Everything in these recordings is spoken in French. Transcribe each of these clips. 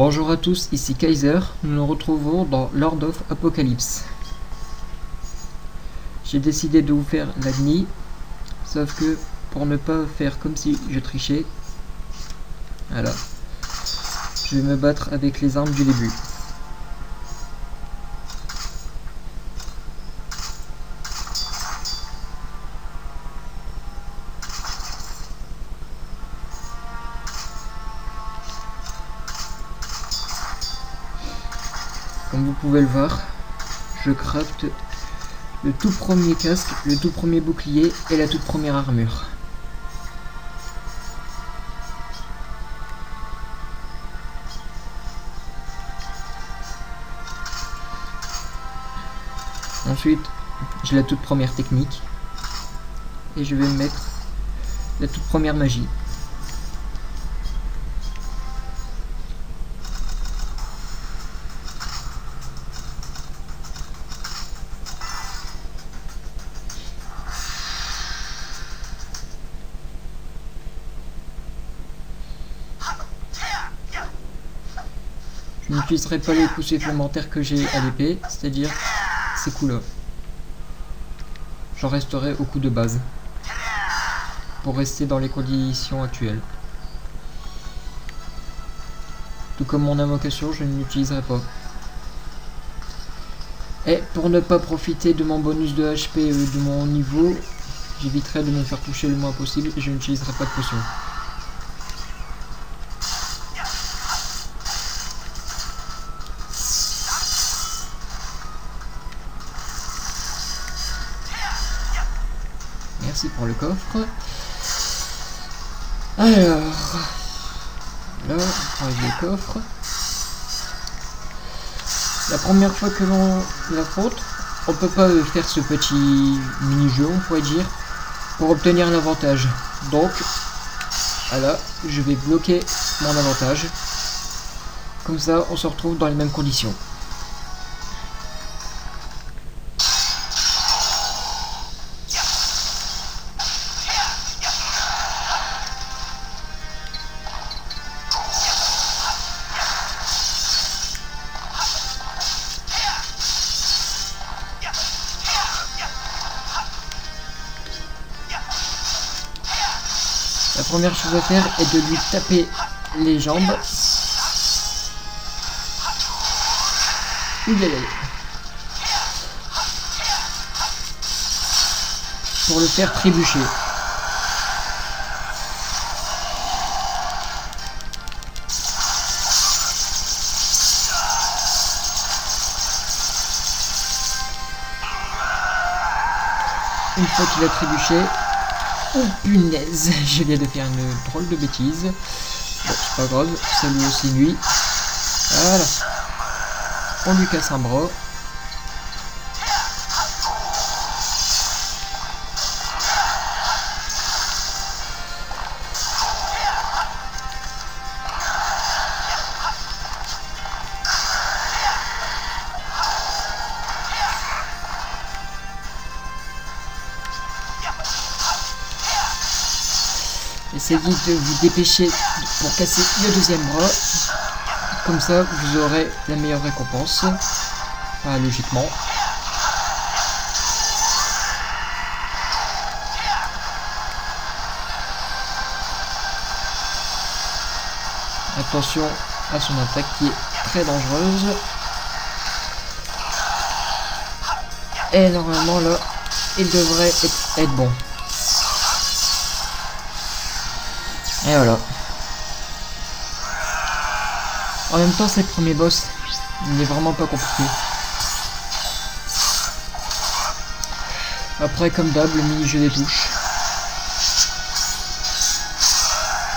Bonjour à tous, ici Kaiser, nous nous retrouvons dans Lord of Apocalypse. J'ai décidé de vous faire la GNI, sauf que pour ne pas faire comme si je trichais, voilà, je vais me battre avec les armes du début. Comme vous pouvez le voir, je crafte le tout premier casque, le tout premier bouclier et la toute première armure. Ensuite, j'ai la toute première technique et je vais mettre la toute première magie. Je n'utiliserai pas les coups supplémentaires que j'ai à l'épée, c'est-à-dire ces coups-là. J'en resterai au coup de base, pour rester dans les conditions actuelles. Tout comme mon invocation, je ne l'utiliserai pas. Et pour ne pas profiter de mon bonus de HP de mon niveau, j'éviterai de me faire toucher le moins possible et je n'utiliserai pas de potion. Merci pour le coffre. Alors, là, on enlève le coffre. La première fois que l'on l'affronte, on peut pas faire ce petit mini-jeu, on pourrait dire, pour obtenir l'avantage. Donc, voilà, je vais bloquer mon avantage. Comme ça, on se retrouve dans les mêmes conditions. La première chose à faire est de lui taper les jambes. Pour le faire trébucher. Une fois qu'il a trébuché, oh punaise, je viens de faire une drôle de bêtise. Bon, c'est pas grave, c'est lui aussi lui. Voilà. On lui casse un bras. Essayez de vous dépêcher pour casser le deuxième bras. Comme ça, vous aurez la meilleure récompense. Enfin, logiquement. Attention à son attaque qui est très dangereuse. Et normalement là, il devrait être bon. Et voilà. En même temps, c'est le premier boss. Il n'est vraiment pas compliqué. Après, comme d'hab, le mini-jeu des touches.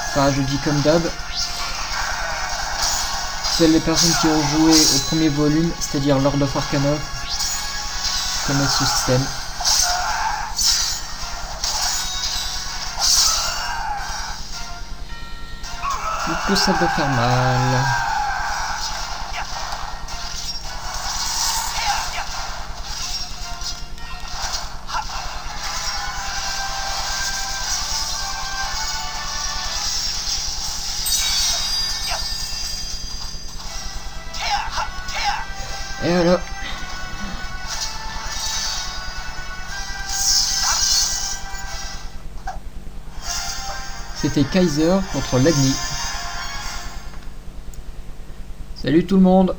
Enfin, je dis comme d'hab. Seules les personnes qui ont joué au premier volume, c'est-à-dire Lord of Arcana, connaissent ce système. Que ça peut faire mal. Et voilà. C'était Kaiser contre Lagny. Salut tout le monde.